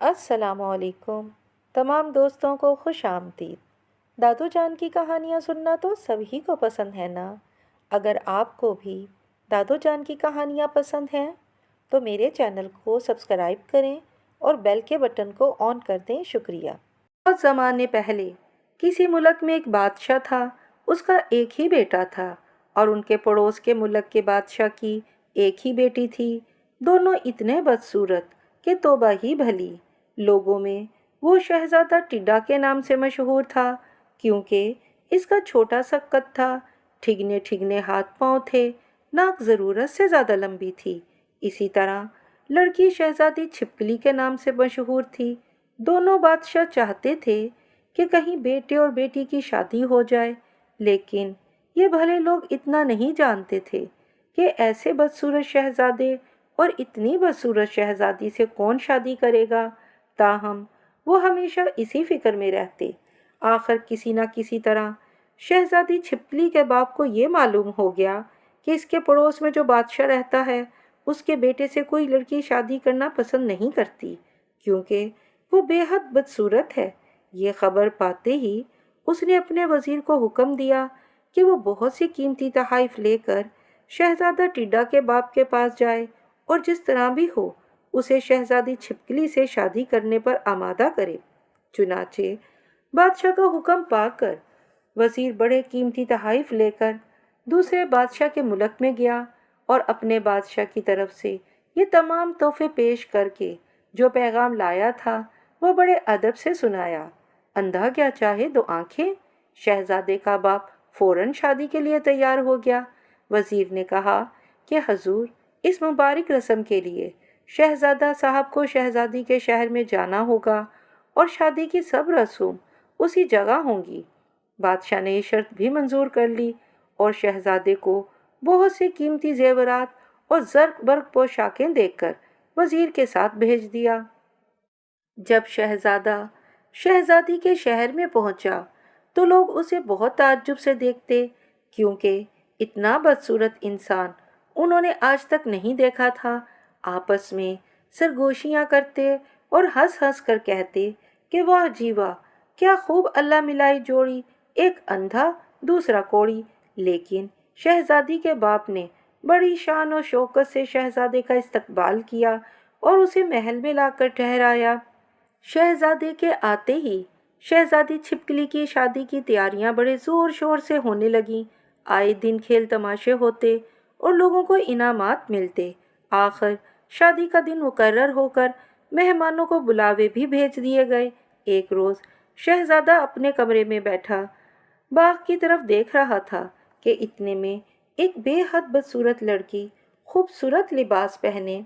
السلام علیکم تمام دوستوں کو خوش آمدید۔ دادو جان کی کہانیاں سننا تو سبھی کو پسند ہے نا؟ اگر آپ کو بھی دادو جان کی کہانیاں پسند ہیں تو میرے چینل کو سبسکرائب کریں اور بیل کے بٹن کو آن کر دیں۔ شکریہ۔ بہت زمانے پہلے کسی ملک میں ایک بادشاہ تھا۔ اس کا ایک ہی بیٹا تھا اور ان کے پڑوس کے ملک کے بادشاہ کی ایک ہی بیٹی تھی۔ دونوں اتنے بدصورت کہ توبہ ہی بھلی۔ لوگوں میں وہ شہزادہ ٹڈا کے نام سے مشہور تھا کیونکہ اس کا چھوٹا سا قد تھا، ٹھگنے ٹھگنے ہاتھ پاؤں تھے، ناک ضرورت سے زیادہ لمبی تھی۔ اسی طرح لڑکی شہزادی چھپکلی کے نام سے مشہور تھی۔ دونوں بادشاہ چاہتے تھے کہ کہیں بیٹے اور بیٹی کی شادی ہو جائے، لیکن یہ بھلے لوگ اتنا نہیں جانتے تھے کہ ایسے بدصورت شہزادے اور اتنی بدصورت شہزادی سے کون شادی کرے گا۔ تاہم وہ ہمیشہ اسی فکر میں رہتے۔ آخر کسی نہ کسی طرح شہزادی چھپکلی کے باپ کو یہ معلوم ہو گیا کہ اس کے پڑوس میں جو بادشاہ رہتا ہے اس کے بیٹے سے کوئی لڑکی شادی کرنا پسند نہیں کرتی کیونکہ وہ بے حد بدصورت ہے۔ یہ خبر پاتے ہی اس نے اپنے وزیر کو حکم دیا کہ وہ بہت سی قیمتی تحائف لے کر شہزادہ ٹڈا کے باپ کے پاس جائے اور جس طرح بھی ہو اسے شہزادی چھپکلی سے شادی کرنے پر آمادہ کرے۔ چنانچہ بادشاہ کا حکم پا کر وزیر بڑے قیمتی تحائف لے کر دوسرے بادشاہ کے ملک میں گیا اور اپنے بادشاہ کی طرف سے یہ تمام تحفے پیش کر کے جو پیغام لایا تھا وہ بڑے ادب سے سنایا۔ اندھا کیا چاہے دو آنکھیں۔ شہزادے کا باپ فوراً شادی کے لیے تیار ہو گیا۔ وزیر نے کہا کہ حضور، اس مبارک رسم کے لیے شہزادہ صاحب کو شہزادی کے شہر میں جانا ہوگا اور شادی کی سب رسوم اسی جگہ ہوں گی۔ بادشاہ نے یہ شرط بھی منظور کر لی اور شہزادے کو بہت سے قیمتی زیورات اور زرق برق پوشاکیں دے کر وزیر کے ساتھ بھیج دیا۔ جب شہزادہ شہزادی کے شہر میں پہنچا تو لوگ اسے بہت تعجب سے دیکھتے کیونکہ اتنا بدصورت انسان انہوں نے آج تک نہیں دیکھا تھا۔ آپس میں سرگوشیاں کرتے اور ہنس ہنس کر کہتے کہ واہ جی واہ، کیا خوب اللہ ملائی جوڑی، ایک اندھا دوسرا کوڑی۔ لیکن شہزادی کے باپ نے بڑی شان و شوکت سے شہزادے کا استقبال کیا اور اسے محل میں لا کر ٹھہرایا۔ شہزادے کے آتے ہی شہزادی چھپکلی کی شادی کی تیاریاں بڑے زور شور سے ہونے لگیں۔ آئے دن کھیل تماشے ہوتے اور لوگوں کو انعامات ملتے۔ آخر شادی کا دن مقرر ہو کر مہمانوں کو بلاوے بھی بھیج دیے گئے۔ ایک روز شہزادہ اپنے کمرے میں بیٹھا باغ کی طرف دیکھ رہا تھا کہ اتنے میں ایک بے حد بدصورت لڑکی خوبصورت لباس پہنے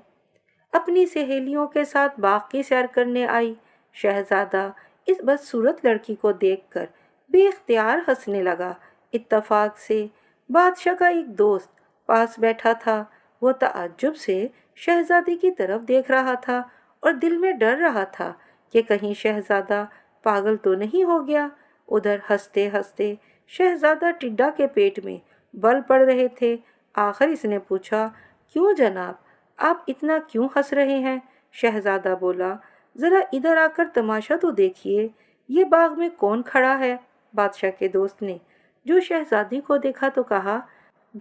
اپنی سہیلیوں کے ساتھ باغ کی سیر کرنے آئی۔ شہزادہ اس بدصورت لڑکی کو دیکھ کر بے اختیار ہنسنے لگا۔ اتفاق سے بادشاہ کا ایک دوست پاس بیٹھا تھا۔ وہ تعجب سے شہزادی کی طرف دیکھ رہا تھا اور دل میں ڈر رہا تھا کہ کہیں شہزادہ پاگل تو نہیں ہو گیا۔ ادھر ہنستے ہنستے شہزادہ ٹڈا کے پیٹ میں بل پڑ رہے تھے۔ آخر اس نے پوچھا، کیوں جناب، آپ اتنا کیوں ہنس رہے ہیں؟ شہزادہ بولا، ذرا ادھر آ کر تماشا تو دیکھیے، یہ باغ میں کون کھڑا ہے؟ بادشاہ کے دوست نے جو شہزادی کو دیکھا تو کہا،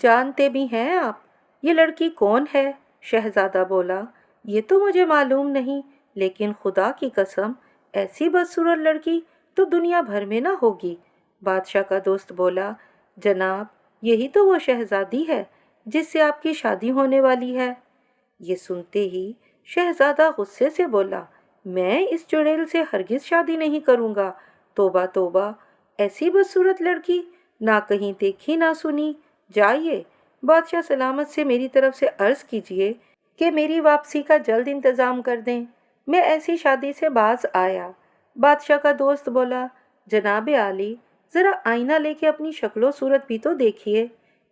جانتے بھی ہیں آپ یہ لڑکی کون ہے؟ شہزادہ بولا، یہ تو مجھے معلوم نہیں، لیکن خدا کی قسم ایسی بدصورت لڑکی تو دنیا بھر میں نہ ہوگی۔ بادشاہ کا دوست بولا، جناب یہی تو وہ شہزادی ہے جس سے آپ کی شادی ہونے والی ہے۔ یہ سنتے ہی شہزادہ غصے سے بولا، میں اس چڑیل سے ہرگز شادی نہیں کروں گا۔ توبہ توبہ، ایسی بدصورت لڑکی نہ کہیں دیکھی نہ سنی۔ جائیے، بادشاہ سلامت سے میری طرف سے عرض کیجیے کہ میری واپسی کا جلد انتظام کر دیں، میں ایسی شادی سے باز آیا۔ بادشاہ کا دوست بولا، جناب عالی، ذرا آئینہ لے کے اپنی شکل و صورت بھی تو دیکھیے۔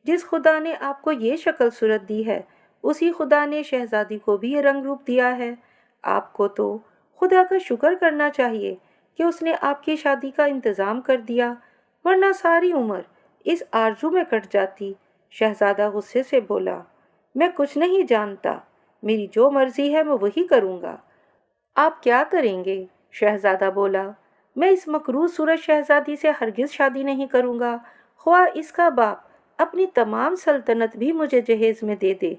جس خدا نے آپ کو یہ شکل صورت دی ہے اسی خدا نے شہزادی کو بھی یہ رنگ روپ دیا ہے۔ آپ کو تو خدا کا شکر کرنا چاہیے کہ اس نے آپ کی شادی کا انتظام کر دیا، ورنہ ساری عمر اس آرزو میں کٹ جاتی۔ شہزادہ غصے سے بولا، میں کچھ نہیں جانتا، میری جو مرضی ہے میں وہی کروں گا۔ आप क्या करेंगे? शहज़ादा बोला। मैं इस मकरूज़ सूरत शहज़ादी से हरगिज़ शादी नहीं करूँगा, ख्वाह इसका बाप अपनी तमाम सल्तनत भी मुझे जहेज़ में दे दे,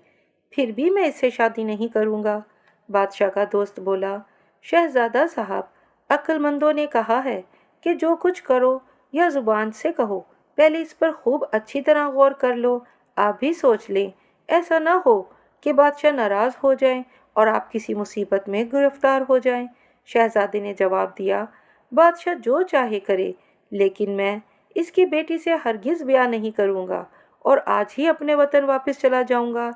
फिर भी मैं इससे शादी नहीं करूँगा। बादशाह का दोस्त बोला, शहज़ादा साहब, अक्लमंदों ने कहा है कि जो कुछ करो या ज़ुबान से कहो, पहले इस पर खूब अच्छी तरह गौर कर लो। आप भी सोच लें, ऐसा ना हो कि बादशाह नाराज़ हो जाएं और आप किसी मुसीबत में गिरफ्तार हो जाएं। शहज़ादे ने जवाब दिया, बादशाह जो चाहे करे, लेकिन मैं इसकी बेटी से हरगिज़ ब्याह नहीं करूँगा और आज ही अपने वतन वापस चला जाऊँगा।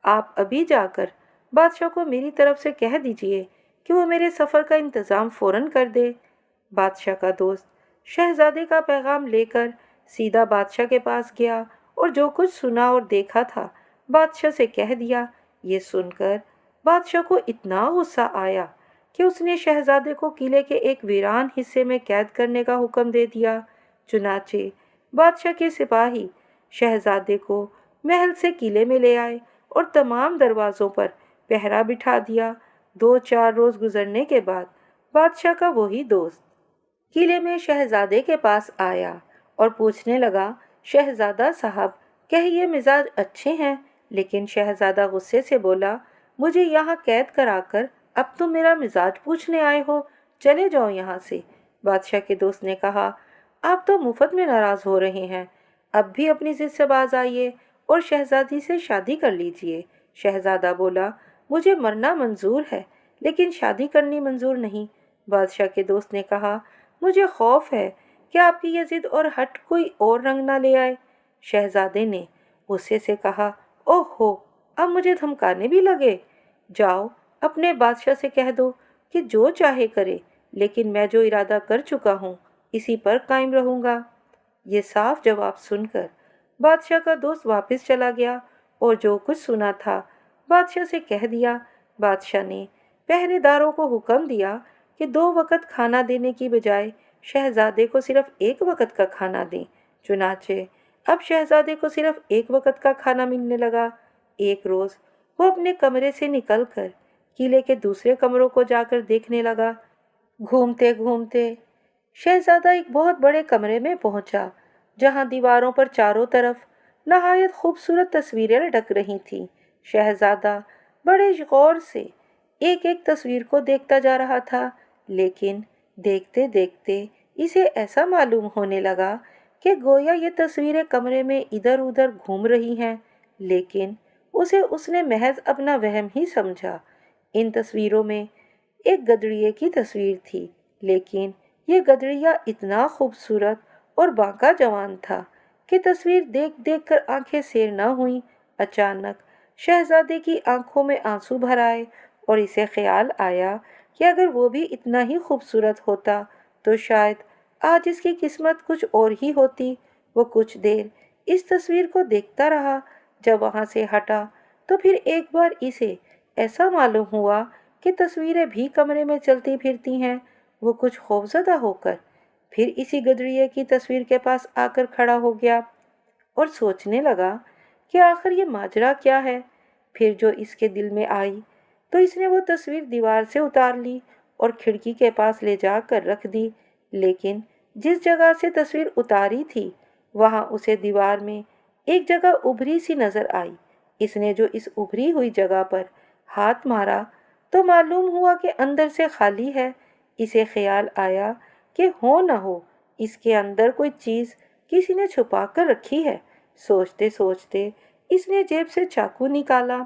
आप अभी जाकर बादशाह को मेरी तरफ से कह दीजिए कि वो मेरे सफ़र का इंतज़ाम फ़ौरन कर दे। बादशाह का दोस्त शहज़ादे का पैगाम लेकर सीधा बादशाह के पास गया और जो कुछ सुना और देखा था बादशाह से कह दिया। ये सुनकर बादशाह को इतना गुस्सा आया कि उसने शहज़ादे को किले के एक वीरान हिस्से में कैद करने का हुक्म दे दिया। चुनाचे बादशाह के सिपाही शहज़ादे को महल से किले में ले आए और तमाम दरवाज़ों पर पहरा बिठा दिया। 2-4 रोज़ गुजरने के बाद बादशाह का वही दोस्त किले में शहज़ादे के पास आया और पूछने लगा, शहज़ादा साहब, कहिए मिजाज अच्छे हैं? लेकिन शहज़ादा गुस्से से बोला, मुझे यहाँ कैद कराकर अब तुम मेरा मिजाज पूछने आए हो, चले जाओ यहाँ से। बादशाह के दोस्त ने कहा, आप तो मुफ्त में नाराज़ हो रहे हैं, अब भी अपनी जिद से बाज आइए और शहज़ादी से शादी कर लीजिए। शहज़ादा बोला, मुझे मरना मंजूर है, लेकिन शादी करनी मंजूर नहीं। बादशाह के दोस्त ने कहा, मुझे खौफ है कि आपकी ये जिद और हट कोई और रंग ना ले आए। शहज़ादे ने गुस्से से कहा, ओहो, अब मुझे धमकाने भी लगे। जाओ अपने बादशाह से कह दो कि जो चाहे करे, लेकिन मैं जो इरादा कर चुका हूँ इसी पर कायम रहूँगा। ये साफ जवाब सुनकर बादशाह का दोस्त वापस चला गया और जो कुछ सुना था बादशाह से कह दिया। बादशाह ने पहरेदारों को हुक्म दिया कि 2 वक्त खाना देने की बजाय शहज़ादे को सिर्फ 1 वक्त का खाना दें। चुनाचे अब शहज़ादे को सिर्फ 1 वक्त का खाना मिलने लगा। एक रोज़ वो अपने कमरे से निकलकर किले के दूसरे कमरों को जाकर देखने लगा। घूमते घूमते शहज़ादा एक बहुत बड़े कमरे में पहुंचा, जहां दीवारों पर चारों तरफ नहायत खूबसूरत तस्वीरें लटक रही थीं। शहज़ादा बड़े गौर से एक एक तस्वीर को देखता जा रहा था, लेकिन देखते देखते इसे ऐसा मालूम होने लगा कि गोया ये तस्वीरें कमरे में इधर उधर घूम रही हैं, लेकिन उसने महज अपना वहम ही समझा। इन तस्वीरों में एक गदड़िए की तस्वीर थी, लेकिन ये गदड़िया इतना खूबसूरत और बांका जवान था कि तस्वीर देख देख कर आंखें सेर न हुई। अचानक शहजादे की आंखों में आंसू भर आए और इसे ख्याल आया कि अगर वो भी इतना ही खूबसूरत होता तो शायद आज इसकी किस्मत कुछ और ही होती। वो कुछ देर इस तस्वीर को देखता रहा। जब वहाँ से हटा तो फिर एक बार इसे ऐसा मालूम हुआ कि तस्वीरें भी कमरे में चलती फिरती हैं। वो कुछ खौफजदा होकर फिर इसी गदड़िए की तस्वीर के पास आकर खड़ा हो गया और सोचने लगा कि आखिर ये माजरा क्या है। फिर जो इसके दिल में आई तो इसने वो तस्वीर दीवार से उतार ली और खिड़की के पास ले जाकर रख दी। लेकिन जिस जगह से तस्वीर उतारी थी वहाँ उसे दीवार में एक जगह उभरी सी नजर आई। इसने जो इस उभरी हुई जगह पर हाथ मारा तो मालूम हुआ कि अंदर से खाली है। इसे ख्याल आया कि हो न हो इसके अंदर कोई चीज़ किसी ने छुपा कर रखी है। सोचते सोचते इसने जेब से चाकू निकाला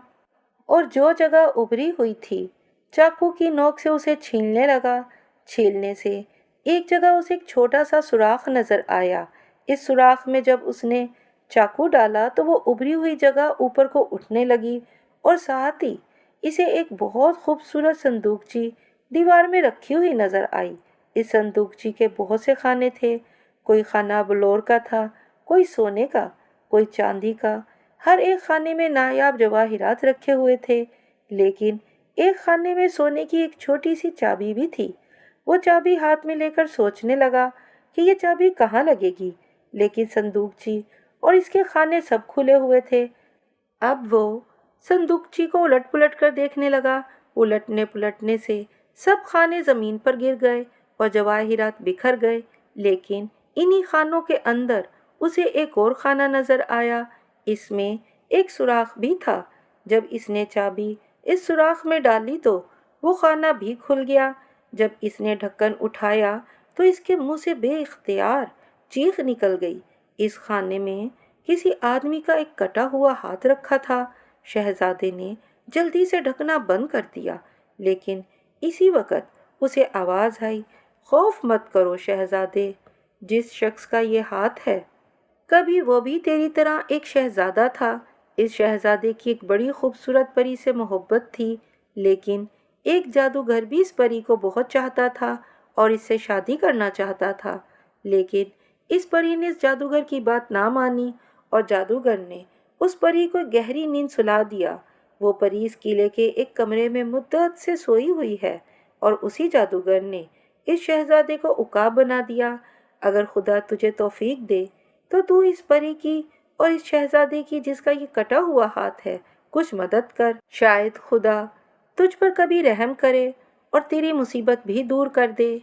और जो जगह उभरी हुई थी चाकू की नोक से उसे छीलने लगा। छीलने से एक जगह उसे एक छोटा सा सुराख नजर आया। इस सुराख में जब उसने चाकू डाला तो वो उभरी हुई जगह ऊपर को उठने लगी और साथ ही इसे एक बहुत खूबसूरत संदूकची दीवार में रखी हुई नजर आई। इस संदूकची के बहुत से खाने थे। कोई खाना बलौर का था, कोई सोने का, कोई चांदी का। हर एक खाने में नायाब जवाहिरात रखे हुए थे, लेकिन एक खाने में सोने की एक छोटी सी चाबी भी थी। वो चाबी हाथ में लेकर सोचने लगा कि ये चाबी कहाँ लगेगी, लेकिन संदूकची और इसके खाने सब खुले हुए थे। अब वो संदूकची को उलट पुलट कर देखने लगा। उलटने पुलटने से सब खाने ज़मीन पर गिर गए और जवाहिरात बिखर गए, लेकिन इन्हीं खानों के अंदर उसे एक और खाना नजर आया। इसमें एक सुराख भी था। जब इसने चाबी इस सुराख में डाली तो वो खाना भी खुल गया। जब इसने ढक्कन उठाया तो इसके मुंह से बेइख्तियार चीख निकल गई। इस खाने में किसी आदमी का एक कटा हुआ हाथ रखा था। शहजादे ने जल्दी से ढकना बंद कर दिया, लेकिन इसी वक्त उसे आवाज़ आई, खौफ मत करो शहजादे, जिस शख्स का ये हाथ है कभी वो भी तेरी तरह एक शहजादा था। इस शहजादे की एक बड़ी खूबसूरत परी से मोहब्बत थी, लेकिन एक जादूगर भी इस परी को बहुत चाहता था और इससे शादी करना चाहता था। लेकिन इस परी ने इस जादूगर की बात ना मानी और जादूगर ने उस परी को गहरी नींद सुला दिया। वो परी इस किले के एक कमरे में मुद्दत से सोई हुई है और उसी जादूगर ने इस शहजादे को उकाब बना दिया। अगर खुदा तुझे तौफीक दे तो तू इस परी की और इस शहजादे की जिसका ये कटा हुआ हाथ है कुछ मदद कर। शायद खुदा तुझ पर कभी रहम करे और तेरी मुसीबत भी दूर कर दे।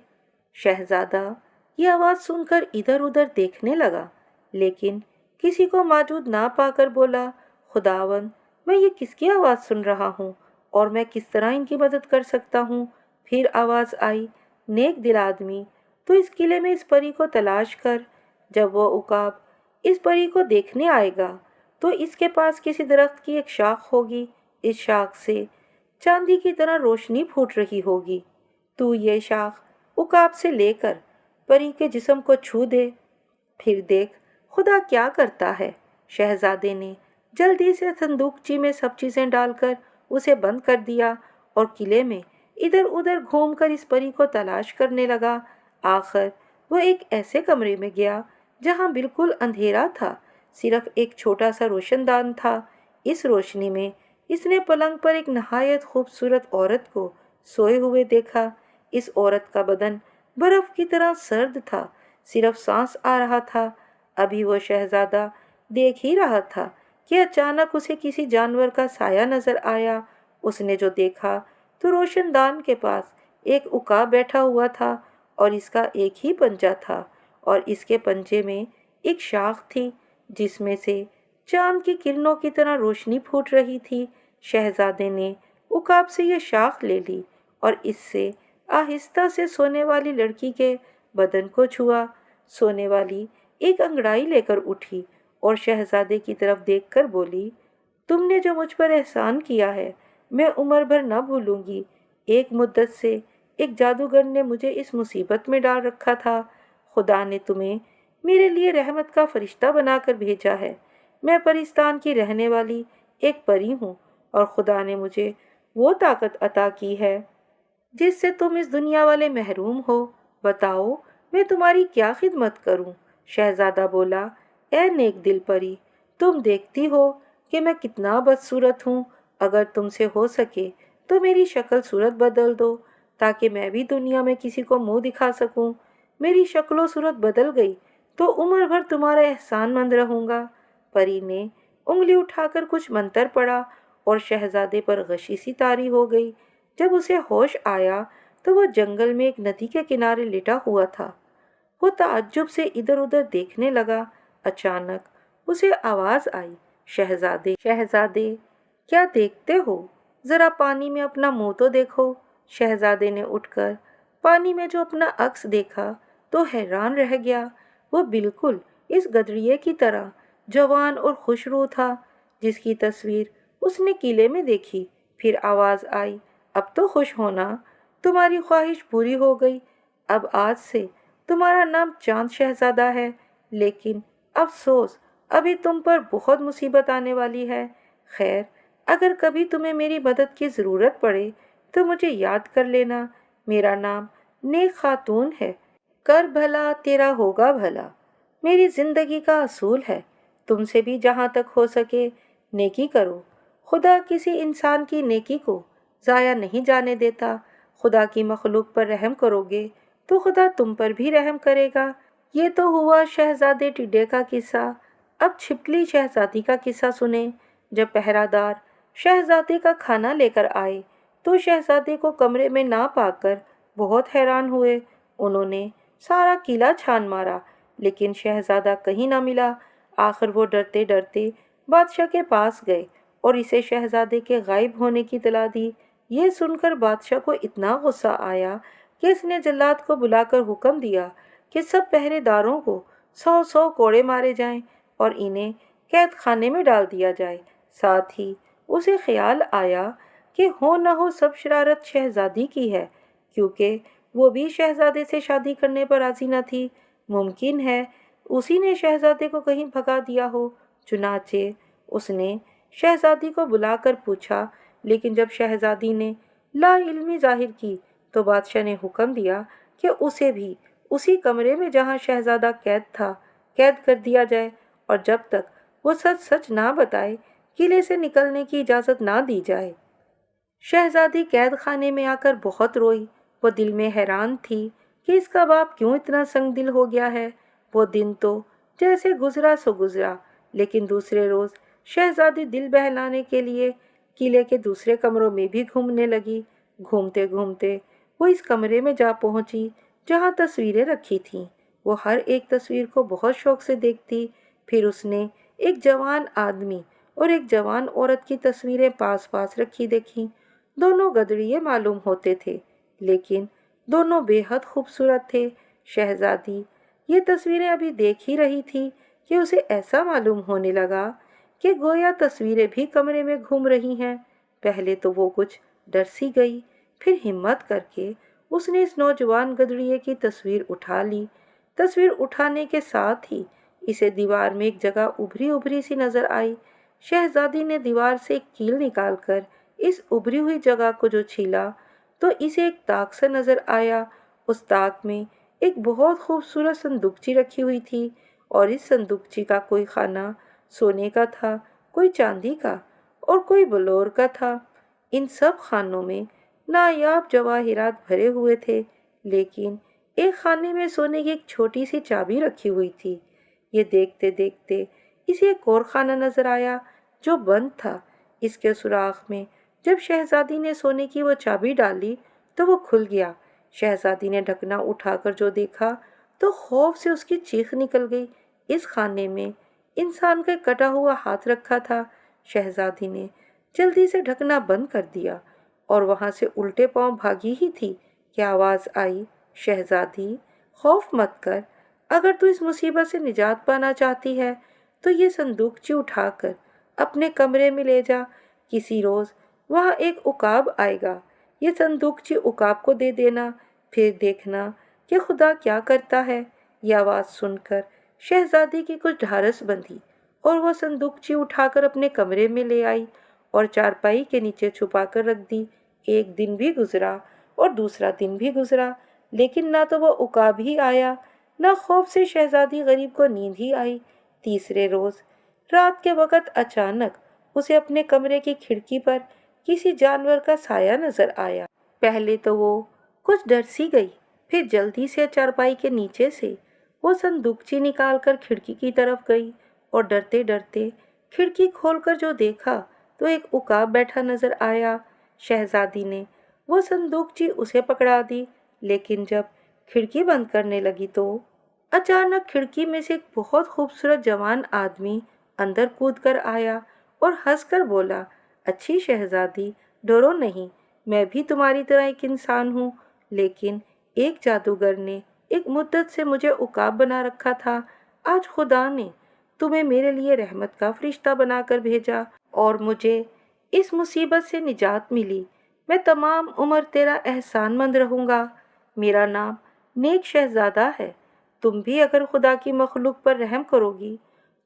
शहजादा ये आवाज़ सुनकर इधर उधर देखने लगा, लेकिन किसी को मौजूद ना पाकर बोला, खुदावन मैं ये किसकी आवाज़ सुन रहा हूँ और मैं किस तरह इनकी मदद कर सकता हूँ। फिर आवाज़ आई, नेक दिल आदमी तो इस किले में इस परी को तलाश कर। जब वो उकाब इस परी को देखने आएगा तो इसके पास किसी दरख्त की एक शाख होगी। इस शाख से चांदी की तरह रोशनी फूट रही होगी। तू ये शाख उकाब से लेकर परी के जिस्म को छू दे, फिर देख खुदा क्या करता है। शहजादे ने जल्दी से संदूकची में सब चीज़ें डालकर उसे बंद कर दिया और किले में इधर उधर घूमकर इस परी को तलाश करने लगा। आखिर वो एक ऐसे कमरे में गया जहाँ बिल्कुल अंधेरा था, सिर्फ एक छोटा सा रोशनदान था। इस रोशनी में इसने पलंग पर एक नहायत खूबसूरत औरत को सोए हुए देखा। इस औरत का बदन बर्फ की तरह सर्द था, सिर्फ सांस आ रहा था। अभी वो शहजादा देख ही रहा था कि अचानक उसे किसी जानवर का साया नजर आया। उसने जो देखा तो रोशनदान के पास एक उकाब बैठा हुआ था और इसका एक ही पंजा था और इसके पंजे में एक शाख थी जिसमें से चांद की किरणों की तरह रोशनी फूट रही थी। शहजादे ने उकाब से यह शाख ले ली और इससे आहिस्ता से सोने वाली लड़की के बदन को छुआ। सोने वाली एक अंगड़ाई लेकर उठी और शहजादे की तरफ देखकर बोली, तुमने जो मुझ पर एहसान किया है मैं उम्र भर न भूलूंगी। एक मुद्दत से एक जादूगर ने मुझे इस मुसीबत में डाल रखा था। खुदा ने तुम्हें मेरे लिए रहमत का फरिश्ता बनाकर भेजा है। मैं परिस्तान की रहने वाली एक परी हूँ और खुदा ने मुझे वो ताकत अता की है जिससे तुम इस दुनिया वाले महरूम हो। बताओ मैं तुम्हारी क्या खिदमत करूं। शहजादा बोला, ए नेक दिल परी, तुम देखती हो कि मैं कितना बदसूरत हूँ। अगर तुमसे हो सके तो मेरी शक्ल सूरत बदल दो ताकि मैं भी दुनिया में किसी को मुंह दिखा सकूं। मेरी शक्ल सूरत बदल गई तो उम्र भर तुम्हारा एहसानमंद रहूंगा। परी ने उंगली उठाकर कुछ मंतर पढ़ा और शहजादे पर गशी सी तारी हो गई। जब उसे होश आया तो वो जंगल में एक नदी के किनारे लेटा हुआ था। वो ताज्जुब से इधर उधर देखने लगा। अचानक उसे आवाज़ आई, शहजादे शहजादे क्या देखते हो, ज़रा पानी में अपना मुंह तो देखो। शहजादे ने उठकर पानी में जो अपना अक्स देखा तो हैरान रह गया। वो बिल्कुल इस गदरिये की तरह जवान और खुशरू था जिसकी तस्वीर उसने किले में देखी। फिर आवाज़ आई, अब तो खुश होना, तुम्हारी ख्वाहिश पूरी हो गई। अब आज से तुम्हारा नाम चांद शहजादा है। लेकिन अफसोस अभी तुम पर बहुत मुसीबत आने वाली है। खैर, अगर कभी तुम्हें मेरी मदद की ज़रूरत पड़े तो मुझे याद कर लेना। मेरा नाम नेक खातून है। कर भला तेरा होगा भला मेरी ज़िंदगी का असूल है। तुमसे भी जहाँ तक हो सके नेकी करो। खुदा किसी इंसान की नेकी को ज़ाया नहीं जाने देता। खुदा की मखलूक पर रहम करोगे तो खुदा तुम पर भी रहम करेगा। ये तो हुआ शहजादे टिड्डे का किस्सा। अब छिपकली शहजादी का किस्सा सुने। जब पहरादार शहजादे का खाना लेकर आए تو शहजादे को कमरे में ना पाकर बहुत हैरान हुए। उन्होंने सारा किला छान मारा, लेकिन शहजादा कहीं ना मिला। आखिर वो डरते डरते बादशाह के पास गए और इसे शहजादे के गायब होने की इतला दी। ये सुनकर बादशाह को इतना गुस्सा आया कि इसने जल्लाद को बुलाकर हुक्म दिया कि सब पहरेदारों को 100-100 कोड़े मारे जाएं और इन्हें कैद खाने में डाल दिया जाए। साथ ही उसे ख्याल आया कि हो न हो सब शरारत शहजादी की है, क्योंकि वो भी शहजादे से शादी करने पर राजी न थी। मुमकिन है उसी ने शहजादे को कहीं भगा दिया हो। चुनाचे उसने शहजादी को बुलाकर पूछा, लेकिन जब शहजादी ने ला इल्मी जाहिर की तो बादशाह ने हुक्म दिया कि उसे भी उसी कमरे में जहां शहजादा कैद था कैद कर दिया जाए और जब तक वो सच सच ना बताए किले से निकलने की इजाज़त ना दी जाए। शहजादी कैद खाने में आकर बहुत रोई। वो दिल में हैरान थी कि इसका बाप क्यों इतना संग दिल हो गया है। वो दिन तो जैसे गुजरा सो गुजरा, लेकिन दूसरे रोज़ शहजादी दिल बहलाने के लिए किले के दूसरे कमरों में भी घूमने लगी। घूमते घूमते वो इस कमरे में जा पहुंची जहां तस्वीरें रखी थीं। वो हर एक तस्वीर को बहुत शौक से देखती। फिर उसने एक जवान आदमी और एक जवान औरत की तस्वीरें पास पास रखी देखी। दोनों गदड़िए मालूम होते थे, लेकिन दोनों बेहद खूबसूरत थे। शहजादी ये तस्वीरें अभी देख ही रही थी कि उसे ऐसा मालूम होने लगा कि गोया तस्वीरें भी कमरे में घूम रही हैं। पहले तो वो कुछ डर सी गई, फिर हिम्मत करके उसने इस नौजवान गदड़िए की तस्वीर उठा ली। तस्वीर उठाने के साथ ही इसे दीवार में एक जगह उभरी उभरी सी नजर आई। शहजादी ने दीवार से एक कील निकालकर इस उभरी हुई जगह को जो छीला तो इसे एक ताक सा नजर आया। उस ताक में एक बहुत खूबसूरत संदूकची रखी हुई थी और इस संदूकची का कोई खाना सोने का था, कोई चांदी का और कोई बलौर का था। इन सब खानों में नायाब जवाहिरात भरे हुए थे, लेकिन एक खाने में सोने की एक छोटी सी चाबी रखी हुई थी। ये देखते देखते इसे एक और खाना नजर आया जो बंद था। इसके सुराख में जब शहजादी ने सोने की वो चाबी डाली तो वो खुल गया। शहजादी ने ढकना उठाकर जो देखा तो खौफ से उसकी चीख निकल गई। इस खाने में इंसान का कटा हुआ हाथ रखा था। शहजादी ने जल्दी से ढकना बंद कर दिया और वहां से उल्टे पांव भागी ही थी कि आवाज आई, शहजादी खौफ मत कर, अगर तू इस मुसीबत से निजात पाना चाहती है तो ये संदूकची उठाकर अपने कमरे में ले जा। किसी रोज वहाँ एक उकाब आएगा, ये संदूकची उकाब को दे देना, फिर देखना कि खुदा क्या करता है। ये आवाज़ सुनकर शहजादी की कुछ ढारस बंधी और वो संदूकची उठाकर अपने कमरे में ले आई और चारपाई के नीचे छुपा कर रख दी। एक दिन भी गुजरा और दूसरा दिन भी गुजरा, लेकिन ना तो वो उकाब ही आया, ना खौफ से शहजादी गरीब को नींद ही आई। तीसरे रोज रात के वक़्त अचानक उसे अपने कमरे की खिड़की पर किसी जानवर का साया नजर आया। पहले तो वो कुछ डर सी गई, फिर जल्दी से चारपाई के नीचे से वो संदूकची निकालकर खिड़की की तरफ गई और डरते डरते खिड़की खोलकर जो देखा तो एक उकाब बैठा नजर आया। शहजादी ने वो संदूकची उसे पकड़ा दी, लेकिन जब खिड़की बंद करने लगी तो अचानक खिड़की में से एक बहुत खूबसूरत जवान आदमी अंदर कूद कर आया और हंसकर बोला, अच्छी शहजादी, डरो नहीं, मैं भी तुम्हारी तरह एक इंसान हूँ, लेकिन एक जादूगर ने एक मुद्दत से मुझे उकाब बना रखा था। आज खुदा ने तुम्हें मेरे लिए रहमत का फरिश्ता बनाकर भेजा और मुझे इस मुसीबत से निजात मिली। मैं तमाम उम्र तेरा एहसानमंद रहूँगा। मेरा नाम नेक शहजादा है। तुम भी अगर खुदा की मखलूक पर रहम करोगी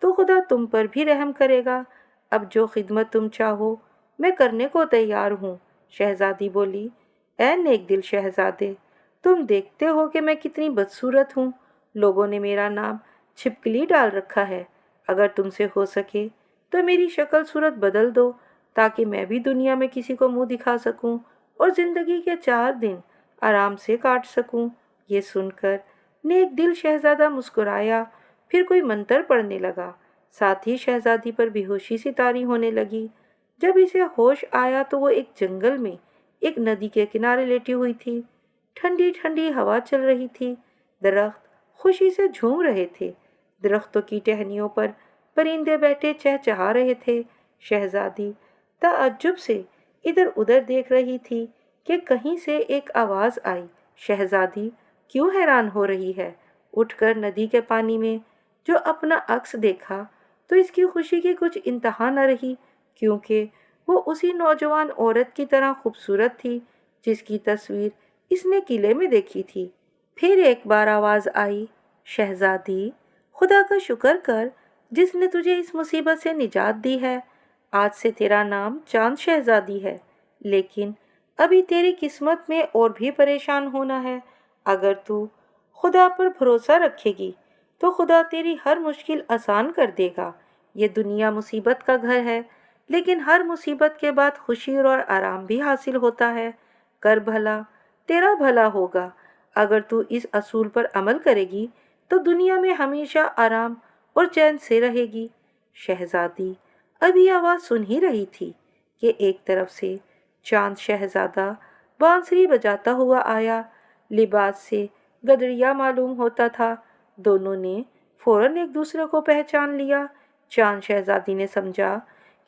तो खुदा तुम पर भी रहम करेगा। अब जो खिदमत तुम चाहो मैं करने को तैयार हूँ। शहजादी बोली, ऐ नेक दिल शहजादे, तुम देखते हो कि मैं कितनी बदसूरत हूँ। लोगों ने मेरा नाम छिपकली डाल रखा है। अगर तुमसे हो सके तो मेरी शक्ल सूरत बदल दो ताकि मैं भी दुनिया में किसी को मुंह दिखा सकूं और जिंदगी के 4 दिन आराम से काट सकूं। ये सुनकर नेक दिल शहजादा मुस्कुराया, फिर कोई मंत्र पढ़ने लगा। साथ ही शहजादी पर बेहोशी सी तारी होने लगी। जब इसे होश आया तो वो एक जंगल में एक नदी के किनारे लेटी हुई थी। ठंडी ठंडी हवा चल रही थी। दरख्त खुशी से झूम रहे थे। दरख्तों की टहनियों पर परिंदे बैठे चहचहा रहे थे। शहजादी ताज्जुब से इधर उधर देख रही थी कि कहीं से एक आवाज़ आई। शहजादी क्यों हैरान हो रही है? उठकर नदी के पानी में जो अपना अक्स देखा तो इसकी खुशी की कुछ इंतहा न रही, क्योंकि वो उसी नौजवान औरत की तरह खूबसूरत थी जिसकी तस्वीर इसने किले में देखी थी। फिर एक बार आवाज़ आई, शहजादी खुदा का शुक्र कर जिसने तुझे इस मुसीबत से निजात दी है। आज से तेरा नाम चांद शहजादी है, लेकिन अभी तेरी किस्मत में और भी परेशान होना है। अगर तू खुदा पर भरोसा रखेगी तो खुदा तेरी हर मुश्किल आसान कर देगा। ये दुनिया मुसीबत का घर है, लेकिन हर मुसीबत के बाद खुशी और आराम भी हासिल होता है। कर भला, तेरा भला होगा। अगर तू इस असूल पर अमल करेगी तो दुनिया में हमेशा आराम और चैन से रहेगी। शहजादी अभी आवाज़ सुन ही रही थी कि एक तरफ से चांद शहजादा बांसुरी बजाता हुआ आया। लिबास से गदरिया मालूम होता था। दोनों ने फौरन एक दूसरे को पहचान लिया। चांद शहजादी ने समझा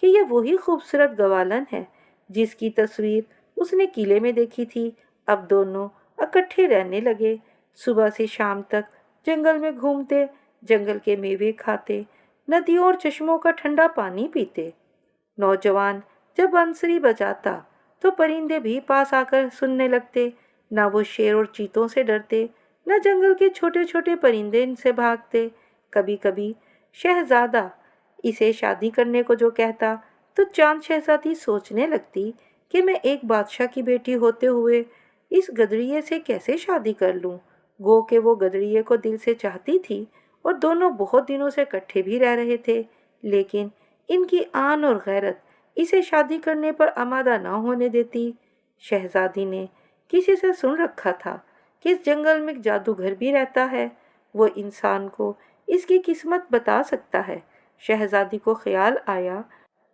कि यह वही खूबसूरत गवालन है जिसकी तस्वीर उसने किले में देखी थी। अब दोनों इकट्ठे रहने लगे। सुबह से शाम तक जंगल में घूमते, जंगल के मेवे खाते, नदियों और चश्मों का ठंडा पानी पीते। नौजवान जब बांसुरी बजाता तो परिंदे भी पास आकर सुनने लगते। ना वो शेर और चीतों से डरते, न जंगल के छोटे छोटे परिंदे इनसे भागते। कभी कभी शहजादा इसे शादी करने को जो कहता तो चांद शहजादी सोचने लगती कि मैं एक बादशाह की बेटी होते हुए इस गदरिये से कैसे शादी कर लूं। गो के वो गदरिये को दिल से चाहती थी और दोनों बहुत दिनों से इकट्ठे भी रह रहे थे, लेकिन इनकी आन और गैरत इसे शादी करने पर आमादा न होने देती। शहजादी ने किसी से सुन रखा था कि इस जंगल में एक जादूगर भी रहता है। वो इंसान को इसकी किस्मत बता सकता है। शहजादी को ख्याल आया,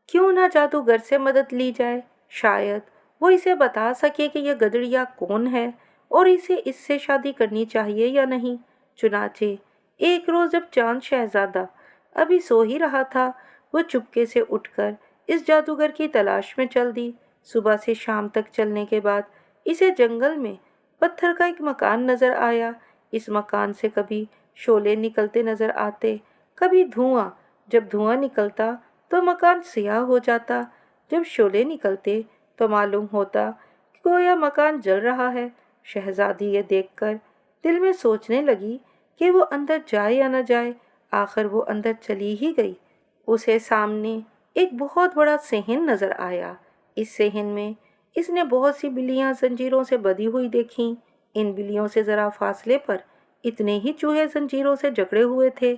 क्यों ना जादूगर से मदद ली जाए। शायद वो इसे बता सके कि यह गदरिया कौन है और इसे इससे शादी करनी चाहिए या नहीं। चुनाचे एक रोज़ जब चांद शहजादा अभी सो ही रहा था, वो चुपके से उठकर इस जादूगर की तलाश में चल दी। सुबह से शाम तक चलने के बाद इसे जंगल में पत्थर का एक मकान नजर आया। इस मकान से कभी शोले निकलते नजर आते, कभी धुआं। जब धुआं निकलता तो मकान सियाह हो जाता। जब शोले निकलते तो मालूम होता कि गोया मकान जल रहा है। शहजादी ये देखकर दिल में सोचने लगी कि वो अंदर जाए या न जाए। आखिर वो अंदर चली ही गई। उसे सामने एक बहुत बड़ा सेहन नजर आया। इस सेहन में इसने बहुत सी बिल्लियां जंजीरों से बंधी हुई देखीं। इन बिल्लियों से जरा फासले पर इतने ही चूहे जंजीरों से जकड़े हुए थे।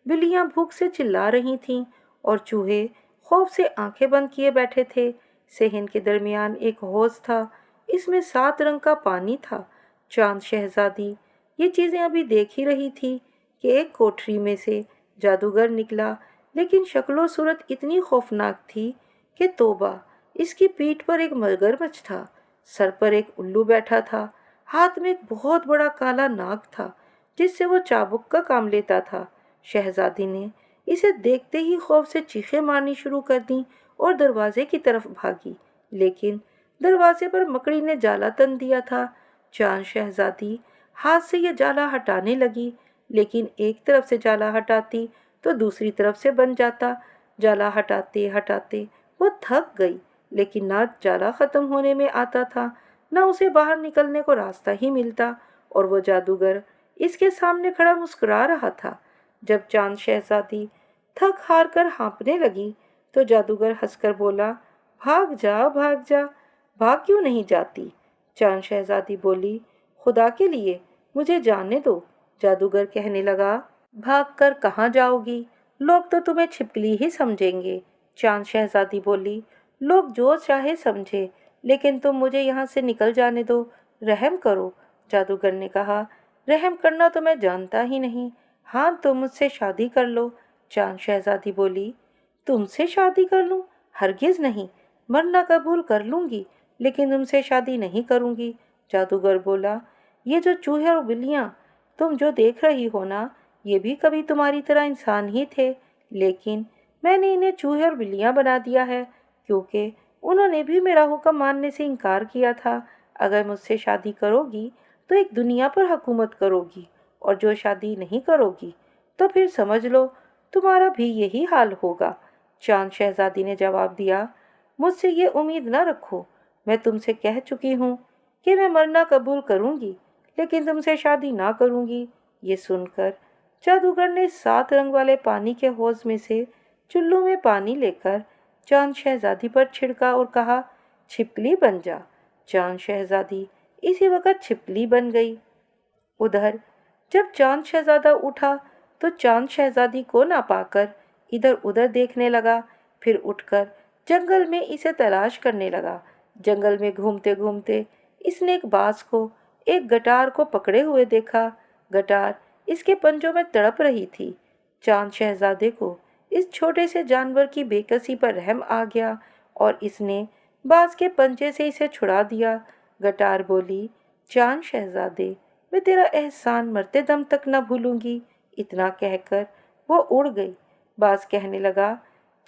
बिल्लियां भूख से चिल्ला रही थीं और चूहे खौफ से आंखें बंद किए बैठे थे। सेहन के दरमियान एक हौज था, इसमें 7 रंग का पानी था। चांद शहजादी ये चीज़ें अभी देख ही रही थी कि एक कोठरी में से जादूगर निकला, लेकिन शक्लो सूरत इतनी खौफनाक थी कि तौबा। इसकी पीठ पर एक मगरमच्छ था, सर पर एक उल्लू बैठा था, हाथ में एक बहुत बड़ा काला नाग था जिससे वो चाबुक का काम लेता था। शहजादी ने इसे देखते ही खौफ से चीखें मारनी शुरू कर दी और दरवाजे की तरफ भागी, लेकिन दरवाजे पर मकड़ी ने जाला तन दिया था। चांद शहजादी हाथ से यह जाला हटाने लगी, लेकिन एक तरफ से जाला हटाती तो दूसरी तरफ से बन जाता। जाला हटाते हटाते वो थक गई, लेकिन ना जाला खत्म होने में आता था, न उसे बाहर निकलने को रास्ता ही मिलता। और वो जादूगर इसके सामने खड़ा मुस्कुरा रहा था। जब चांद शहजादी थक हार कर हाँफने लगी तो जादूगर हंसकर बोला, भाग जा भाग जा। भाग क्यों नहीं जाती? चांद शहजादी बोली, खुदा के लिए मुझे जाने दो। जादूगर कहने लगा, भाग कर कहाँ जाओगी? लोग तो तुम्हें छिपकली ही समझेंगे। चांद शहजादी बोली, लोग जो चाहे समझे, लेकिन तुम मुझे यहाँ से निकल जाने दो, रहम करो। जादूगर ने कहा, रहम करना तो मैं जानता ही नहीं। हाँ, तुम मुझसे शादी कर लो। चांद शहजादी बोली, तुमसे शादी कर लूं? हरगिज नहीं, मरना कबूल कर लूंगी, लेकिन तुमसे शादी नहीं करूँगी। जादूगर बोला, ये जो चूहे और बिल्लियाँ तुम जो देख रही हो ना, ये भी कभी तुम्हारी तरह इंसान ही थे, लेकिन मैंने इन्हें चूहे और बिल्लियाँ बना दिया है क्योंकि उन्होंने भी मेरा हुक्म मानने से इनकार किया था। अगर मुझसे शादी करोगी तो एक दुनिया पर हुकूमत करोगी, और जो शादी नहीं करोगी तो फिर समझ लो तुम्हारा भी यही हाल होगा। चांद शहजादी ने जवाब दिया, मुझसे ये उम्मीद न रखो। मैं तुमसे कह चुकी हूँ कि मैं मरना कबूल करूँगी, लेकिन तुमसे शादी ना करूँगी। ये सुनकर जादूगर ने 7 रंग वाले पानी के हौज में से चुल्लू में पानी लेकर चांद शहजादी पर छिड़का और कहा, छिपकली बन जा। चांद शहजादी इसी वक्त छिपकली बन गई। उधर जब चांद शहजादा उठा तो चांद शहजादी को ना पाकर इधर उधर देखने लगा, फिर उठकर जंगल में इसे तलाश करने लगा। जंगल में घूमते घूमते इसने एक बाज को, एक गटार को पकड़े हुए देखा। गटार इसके पंजों में तड़प रही थी। चांद शहजादे को इस छोटे से जानवर की बेकसी पर रहम आ गया और इसने बाज के पंजे से इसे छुड़ा दिया। गटार बोली, चांद शहजादे, मैं तेरा एहसान मरते दम तक न भूलूंगी। इतना कहकर वो उड़ गई। बाज कहने लगा,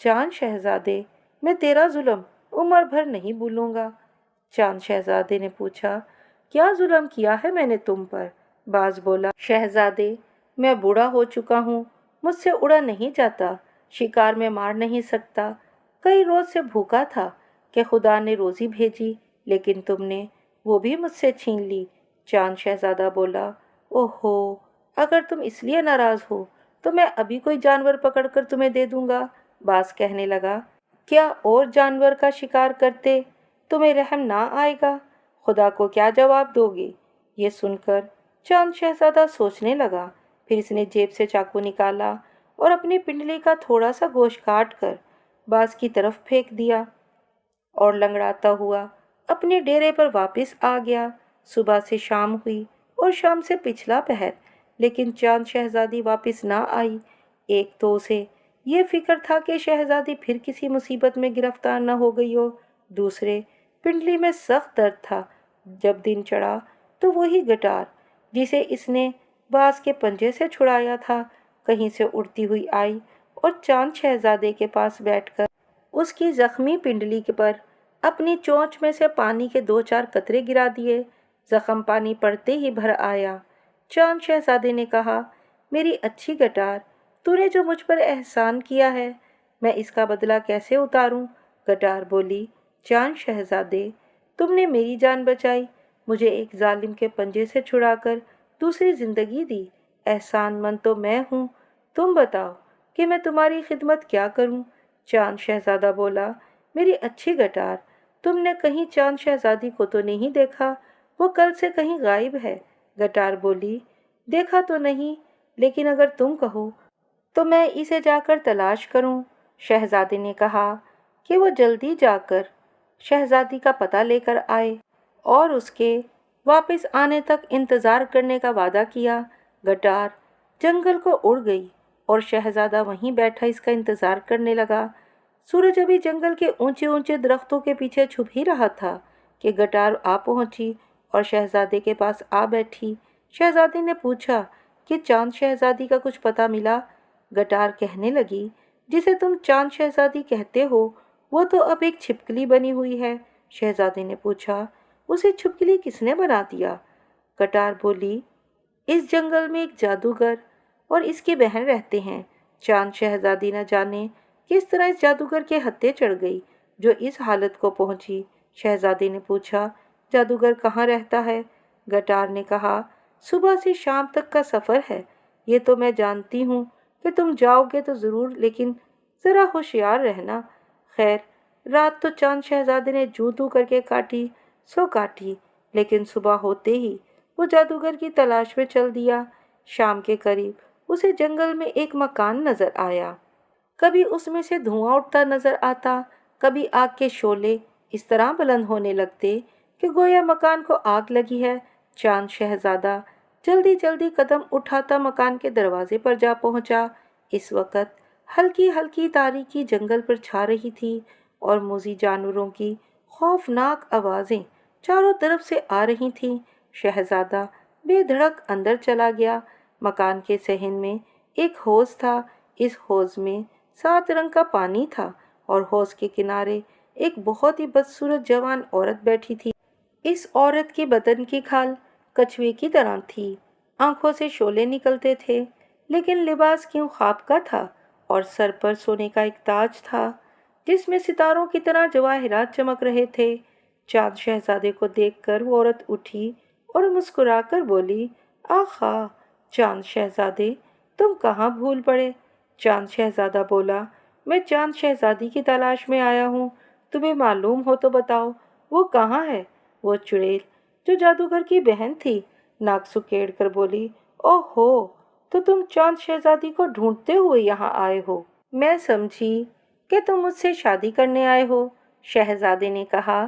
चांद शहजादे, मैं तेरा जुल्म उम्र भर नहीं भूलूंगा। चांद शहजादे ने पूछा, क्या जुल्म किया है मैंने तुम पर? बाज बोला, शहजादे, मैं बूढ़ा हो चुका हूँ, मुझसे उड़ा नहीं जाता, शिकार में मार नहीं सकता। कई रोज से भूखा था कि खुदा ने रोजी भेजी, लेकिन तुमने वो भी मुझसे छीन ली। चांद शहजादा बोला, ओहो, अगर तुम इसलिए नाराज हो तो मैं अभी कोई जानवर पकड़कर तुम्हें दे दूंगा। बाज कहने लगा, क्या और जानवर का शिकार करते तुम्हें रहम ना आएगा? खुदा को क्या जवाब दोगे? ये सुनकर चांद शहजादा सोचने लगा। फिर इसने जेब से चाकू निकाला और अपनी पिंडली का थोड़ा सा गोश्त काट कर बाज की तरफ फेंक दिया और लंगड़ाता हुआ अपने डेरे पर वापस आ गया। सुबह से शाम हुई और शाम से पिछला पहर, लेकिन चांद शहजादी वापस ना आई। एक तो उसे ये फिक्र था कि शहजादी फिर किसी मुसीबत में गिरफ्तार न हो गई हो, दूसरे पिंडली में सख्त दर्द था। जब दिन चढ़ा तो वही गटार जिसे इसने बाज के पंजे से छुड़ाया था कहीं से उड़ती हुई आई और चांद शहजादे के पास बैठकर उसकी जख्मी पिंडली पर अपनी चोंच में से पानी के 2-4 कतरे गिरा दिए। जख्म पानी पड़ते ही भर आया। चांद शहजादे ने कहा, मेरी अच्छी गटार, तूने जो मुझ पर एहसान किया है, मैं इसका बदला कैसे उतारूं? गटार बोली, चांद शहजादे, तुमने मेरी जान बचाई, मुझे एक जालिम के पंजे से छुड़ाकर दूसरी जिंदगी दी। एहसानमंद तो मैं हूँ, तुम बताओ कि मैं तुम्हारी खिदमत क्या करूँ? चांद शहजादा बोला, मेरी अच्छी गटार, तुमने कहीं चांद शहजादी को तो नहीं देखा? वो कल से कहीं गायब है। गटार बोली, देखा तो नहीं, लेकिन अगर तुम कहो तो मैं इसे जाकर तलाश करूं। शहजादी ने कहा कि वो जल्दी जाकर शहजादी का पता लेकर आए और उसके वापस आने तक इंतज़ार करने का वादा किया। गटार जंगल को उड़ गई और शहजादा वहीं बैठा इसका इंतज़ार करने लगा। सूरज अभी जंगल के ऊंचे ऊंचे दरख्तों के पीछे छुप ही रहा था कि गटार आ पहुंची और शहजादे के पास आ बैठी। शहजादी ने पूछा कि चांद शहजादी का कुछ पता मिला? गटार कहने लगी, जिसे तुम चांद शहजादी कहते हो वो तो अब एक छिपकली बनी हुई है। शहजादी ने पूछा, उसे छिपकली किसने बना दिया? गटार बोली, इस जंगल में एक जादूगर और इसकी बहन रहते हैं। चांद शहजादी न जाने किस तरह इस जादूगर के हत्थे चढ़ गई जो इस हालत को पहुंची। शहजादी ने पूछा, जादूगर कहाँ रहता है? गटार ने कहा, सुबह से शाम तक का सफ़र है। ये तो मैं जानती हूँ कि तुम जाओगे तो ज़रूर, लेकिन ज़रा होशियार रहना। खैर, रात तो चांद शहजादे ने जू तू करके काटी सो काटी, लेकिन सुबह होते ही वो जादूगर की तलाश में चल दिया। शाम के करीब उसे जंगल में एक मकान नज़र आया। कभी उसमें से धुआं उठता नज़र आता, कभी आग के शोले इस तरह बुलंद होने लगते कि गोया मकान को आग लगी है। चांद शहजादा जल्दी जल्दी कदम उठाता मकान के दरवाजे पर जा पहुंचा। इस वक्त हल्की हल्की तारीकी जंगल पर छा रही थी और मोजी जानवरों की خوفناک آوازیں چاروں طرف سے آ رہی تھیں۔ شہزادہ بے دھڑک اندر چلا گیا۔ مکان کے صحن میں ایک حوض تھا۔ اس حوض میں 7 رنگ کا پانی تھا اور حوض کے کنارے ایک بہت ہی بدصورت جوان عورت بیٹھی تھی۔ اس عورت کے بدن کی کھال کچھوے کی طرح تھی، آنکھوں سے شعلے نکلتے تھے، لیکن لباس کیوں خواب کا تھا اور سر پر سونے کا ایک تاج تھا جس میں ستاروں کی طرح جواہرات چمک رہے تھے۔ چاند شہزادے کو دیکھ کر وہ عورت اٹھی اور مسکرا کر بولی، آہا چاند شہزادے، تم کہاں بھول پڑے؟ چاند شہزادہ بولا، میں چاند شہزادی کی تلاش میں آیا ہوں، تمہیں معلوم ہو تو بتاؤ وہ کہاں ہے؟ وہ چڑیل جو جادوگر کی بہن تھی ناک سکیڑ کر بولی، اوہ ہو، تو تم چاند شہزادی کو ڈھونڈتے ہوئے یہاں آئے ہو۔ میں سمجھی کہ تم مجھ سے شادی کرنے آئے ہو۔ شہزادے نے کہا،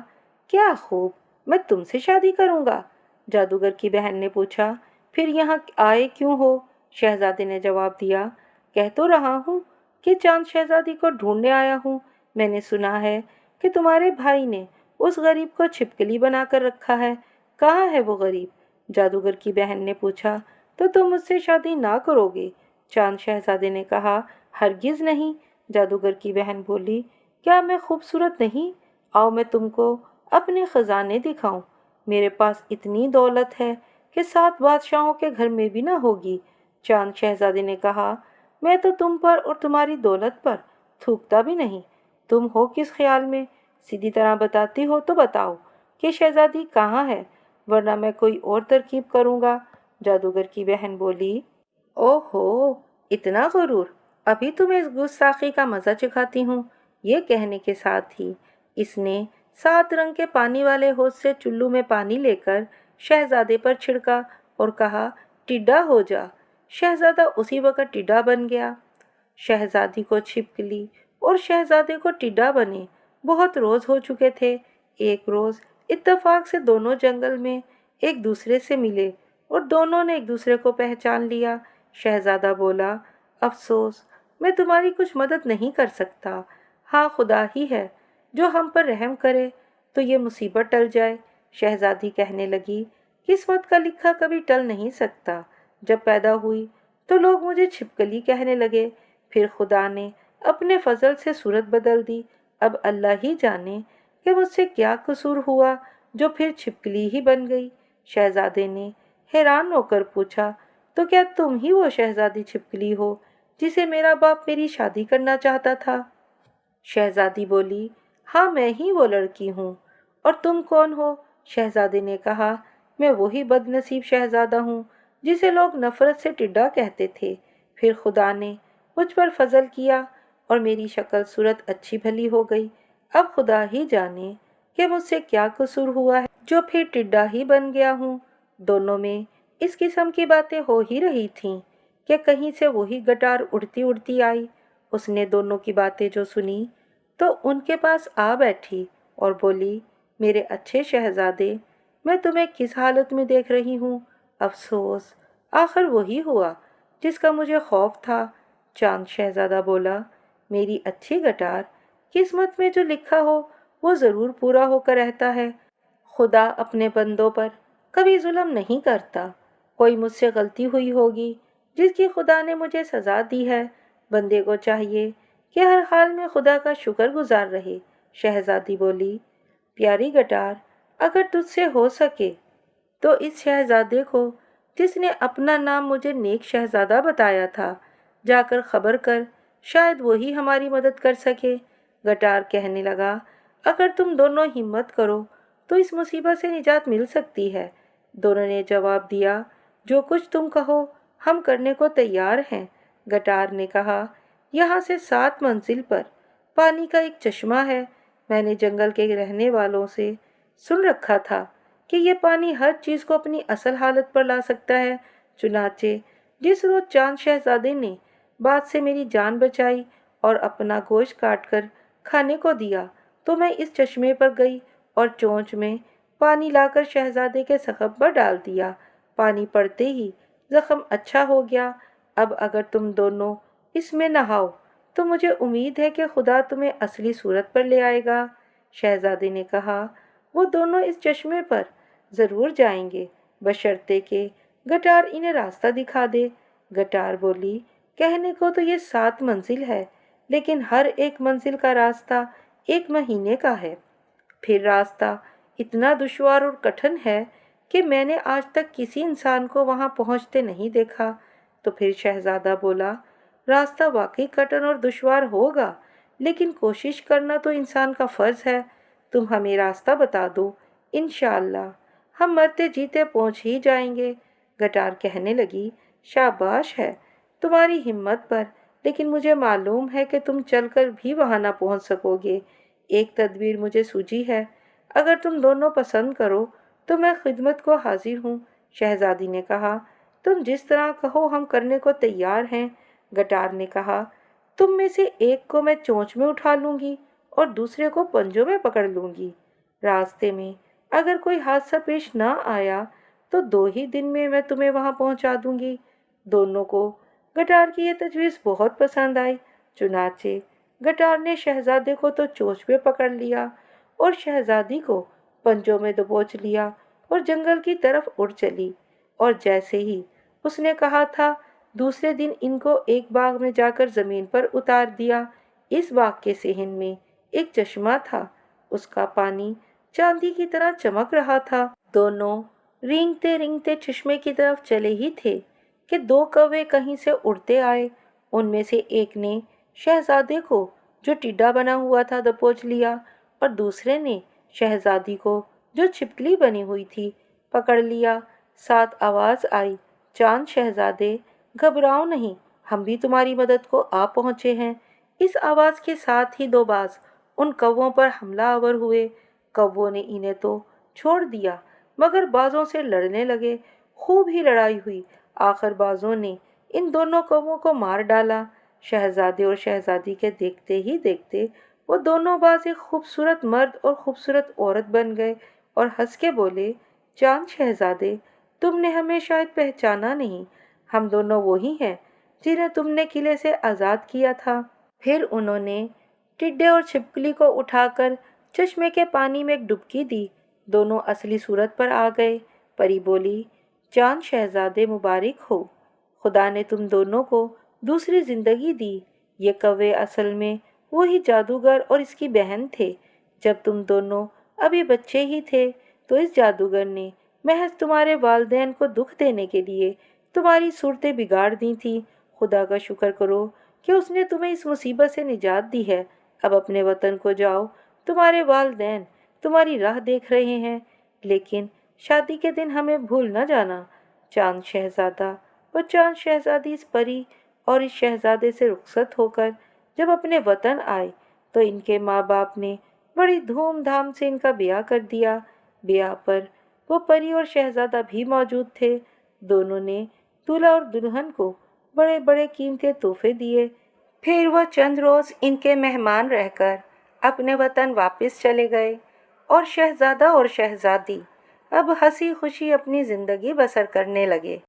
کیا خوب، میں تم سے شادی کروں گا؟ جادوگر کی بہن نے پوچھا، پھر یہاں آئے کیوں ہو؟ شہزادے نے جواب دیا، کہہ تو رہا ہوں کہ چاند شہزادی کو ڈھونڈنے آیا ہوں۔ میں نے سنا ہے کہ تمہارے بھائی نے اس غریب کو چھپکلی بنا کر رکھا ہے، کہاں ہے وہ غریب؟ جادوگر کی بہن نے پوچھا، تو تم مجھ سے شادی نہ کرو گے؟ چاند شہزادے نے کہا، ہرگز نہیں۔ جادوگر کی بہن بولی، کیا میں خوبصورت نہیں؟ آؤ میں تم کو اپنے خزانے دکھاؤں، میرے پاس اتنی دولت ہے کہ 7 بادشاہوں کے گھر میں بھی نہ ہوگی۔ چاند شہزادے نے کہا، میں تو تم پر اور تمہاری دولت پر تھوکتا بھی نہیں۔ تم ہو کس خیال میں؟ سیدھی طرح بتاتی ہو تو بتاؤ کہ شہزادی کہاں ہے، ورنہ میں کوئی اور ترکیب کروں گا۔ جادوگر کی بہن بولی، اوہ ہو، اتنا غرور، ابھی تمہیں اس گستاخی کا مزہ چکھاتی ہوں۔ یہ کہنے کے ساتھ ہی اس نے 7 رنگ کے پانی والے حوض سے چلو میں پانی لے کر شہزادے پر چھڑکا اور کہا، ٹڈا ہو جا۔ شہزادہ اسی وقت ٹڈا بن گیا۔ شہزادی کو چھپکلی اور شہزادے کو ٹڈا بنے بہت روز ہو چکے تھے۔ ایک روز اتفاق سے دونوں جنگل میں ایک دوسرے سے ملے اور دونوں نے ایک دوسرے کو پہچان لیا۔ شہزادہ بولا، افسوس، میں تمہاری کچھ مدد نہیں کر سکتا۔ ہاں، خدا ہی ہے جو ہم پر رحم کرے تو یہ مصیبت ٹل جائے۔ شہزادی کہنے لگی، قسمت کا لکھا کبھی ٹل نہیں سکتا۔ جب پیدا ہوئی تو لوگ مجھے چھپکلی کہنے لگے، پھر خدا نے اپنے فضل سے صورت بدل دی۔ اب اللہ ہی جانے کہ مجھ سے کیا قصور ہوا جو پھر چھپکلی ہی بن گئی۔ شہزادے نے حیران ہو کر پوچھا، تو کیا تم ہی وہ شہزادی چھپکلی ہو جسے میرا باپ میری شادی کرنا چاہتا تھا؟ شہزادی بولی، ہاں میں ہی وہ لڑکی ہوں۔ اور تم کون ہو؟ شہزادے نے کہا، میں وہی بد نصیب شہزادہ ہوں جسے لوگ نفرت سے ٹڈا کہتے تھے۔ پھر خدا نے مجھ پر فضل کیا اور میری شکل صورت اچھی بھلی ہو گئی۔ اب خدا ہی جانے کہ مجھ سے کیا قصور ہوا ہے جو پھر ٹڈا ہی بن گیا ہوں۔ دونوں میں اس قسم کی باتیں ہو ہی رہی تھیں کہ کہیں سے وہی گٹار اڑتی اڑتی آئی۔ اس نے دونوں کی باتیں جو سنی تو ان کے پاس آ بیٹھی اور بولی، میرے اچھے شہزادے، میں تمہیں کس حالت میں دیکھ رہی ہوں؟ افسوس، آخر وہی ہوا جس کا مجھے خوف تھا۔ چاند شہزادہ بولا، میری اچھی گٹار، قسمت میں جو لکھا ہو وہ ضرور پورا ہو کر رہتا ہے۔ خدا اپنے بندوں پر کبھی ظلم نہیں کرتا۔ کوئی مجھ سے غلطی ہوئی ہوگی جس کی خدا نے مجھے سزا دی ہے۔ بندے کو چاہیے کہ ہر حال میں خدا کا شکر گزار رہے۔ شہزادی بولی، پیاری گٹار، اگر تجھ سے ہو سکے تو اس شہزادے کو جس نے اپنا نام مجھے نیک شہزادہ بتایا تھا جا کر خبر کر، شاید وہی ہماری مدد کر سکے۔ گٹار کہنے لگا، اگر تم دونوں ہمت کرو تو اس مصیبت سے نجات مل سکتی ہے۔ دونوں نے جواب دیا، جو کچھ تم کہو ہم کرنے کو تیار ہیں۔ گٹار نے کہا، یہاں سے 7 منزل پر پانی کا ایک چشمہ ہے۔ میں نے جنگل کے رہنے والوں سے سن رکھا تھا کہ یہ پانی ہر چیز کو اپنی اصل حالت پر لا سکتا ہے۔ چنانچہ جس روز چاند شہزادے نے بات سے میری جان بچائی اور اپنا گوشت کاٹ کر کھانے کو دیا تو میں اس چشمے پر گئی اور چونچ میں پانی لا کر شہزادے کے زخم پر ڈال دیا۔ پانی پڑتے ہی زخم اچھا ہو گیا۔ اب اگر تم دونوں اس میں نہاؤ تو مجھے امید ہے کہ خدا تمہیں اصلی صورت پر لے آئے گا۔ शहजादे ने कहा, वो दोनों इस चश्मे पर ज़रूर जाएंगे, बशर्ते कि गटार इन्हें रास्ता दिखा दे। गटार बोली, कहने को तो ये 7 मंजिल है, लेकिन हर एक मंजिल का रास्ता 1 महीने का है। फिर रास्ता इतना दुश्वार और कठिन है कि मैंने आज तक किसी इंसान को वहां पहुंचते नहीं देखा। तो फिर शहजादा बोला, रास्ता वाकई कठिन और दुश्वार होगा, लेकिन कोशिश करना तो इंसान का फर्ज है। तुम हमें रास्ता बता दो, इंशाअल्लाह हम मरते जीते पहुंच ही जाएंगे। गटार कहने लगी, शाबाश है तुम्हारी हिम्मत पर, लेकिन मुझे मालूम है कि तुम चलकर भी वहां ना पहुंच सकोगे। एक तदबीर मुझे सूझी है, अगर तुम दोनों पसंद करो तो मैं खिदमत को हाजिर हूँ। शहजादी ने कहा, तुम जिस तरह कहो हम करने को तैयार हैं। गटार ने कहा, तुम में से एक को मैं चोंच में उठा लूंगी और दूसरे को पंजों में पकड़ लूंगी। रास्ते में अगर कोई हादसा पेश ना आया तो 2 ही दिन में मैं तुम्हें वहां पहुंचा दूंगी। दोनों को गटार की यह तजवीज़ बहुत पसंद आई। चुनाचे गटार ने शहजादे को तो चोंच में पकड़ लिया और शहजादी को पंजों में दबोच लिया और जंगल की तरफ उड़ चली। और जैसे ही उसने कहा था, दूसरे दिन इनको एक बाग में जाकर जमीन पर उतार दिया। इस बाग के सेहन में एक चश्मा था, उसका पानी चांदी की तरह चमक रहा था। दोनों रेंगते रेंगते चश्मे की तरफ चले ही थे कि 2 कौवे कहीं से उड़ते आए। उनमें से एक ने शहजादे को, जो टिड्डा बना हुआ था, दबोच लिया और दूसरे ने शहजादी को, जो छिपकली बनी हुई थी, पकड़ लिया। साथ आवाज़ आई, चांद शहजादे, घबराओ नहीं, हम भी तुम्हारी मदद को आ पहुँचे हैं। इस आवाज़ के साथ ही 2 बाज उन कौवों पर हमलावर हुए। कौवों ने इन्हें तो छोड़ दिया, मगर बाजों से लड़ने लगे। खूब ही लड़ाई हुई। आखिर बाजों ने इन दोनों कौवों को मार डाला। शहजादे और शहजादी के देखते ही देखते वो दोनों बाज एक खूबसूरत मर्द और खूबसूरत औरत बन गए और हंस के बोले, चांद शहजादे, तुमने हमें शायद पहचाना नहीं, हम दोनों वही हैं जिन्हें तुमने किले से आज़ाद किया था। फिर उन्होंने टिड्डे और छिपकली को उठाकर चश्मे के पानी में एक डुबकी दी। दोनों असली सूरत पर आ गए। परी बोली, चांद शहजादे मुबारक हो, खुदा ने तुम दोनों को दूसरी जिंदगी दी। ये कौवे असल में वही जादूगर और इसकी बहन थे। जब तुम दोनों अभी बच्चे ही थे तो इस जादूगर ने महज तुम्हारे वालिदैन को दुख देने के लिए तुम्हारी सूरतें बिगाड़ दी थी। खुदा का शुक्र करो कि उसने तुम्हें इस मुसीबत से निजात दी है। अब अपने वतन को जाओ, तुम्हारे वालिदैन तुम्हारी राह देख रहे हैं, लेकिन शादी के दिन हमें भूल न जाना। चांद शहजादा व चांद शहजादी इस परी और इस शहजादे से रुखसत होकर जब अपने वतन आए तो इनके माँ बाप ने बड़ी धूमधाम से इनका ब्याह कर दिया। ब्याह पर वो परी और शहजादा भी मौजूद थे। दोनों ने दूल्हा और दुल्हन को बड़े बड़े कीमती तोहफे दिए। फिर वह चंद रोज़ इनके मेहमान रहकर अपने वतन वापस चले गए और शहजादा और शहजादी अब हंसी खुशी अपनी ज़िंदगी बसर करने लगे।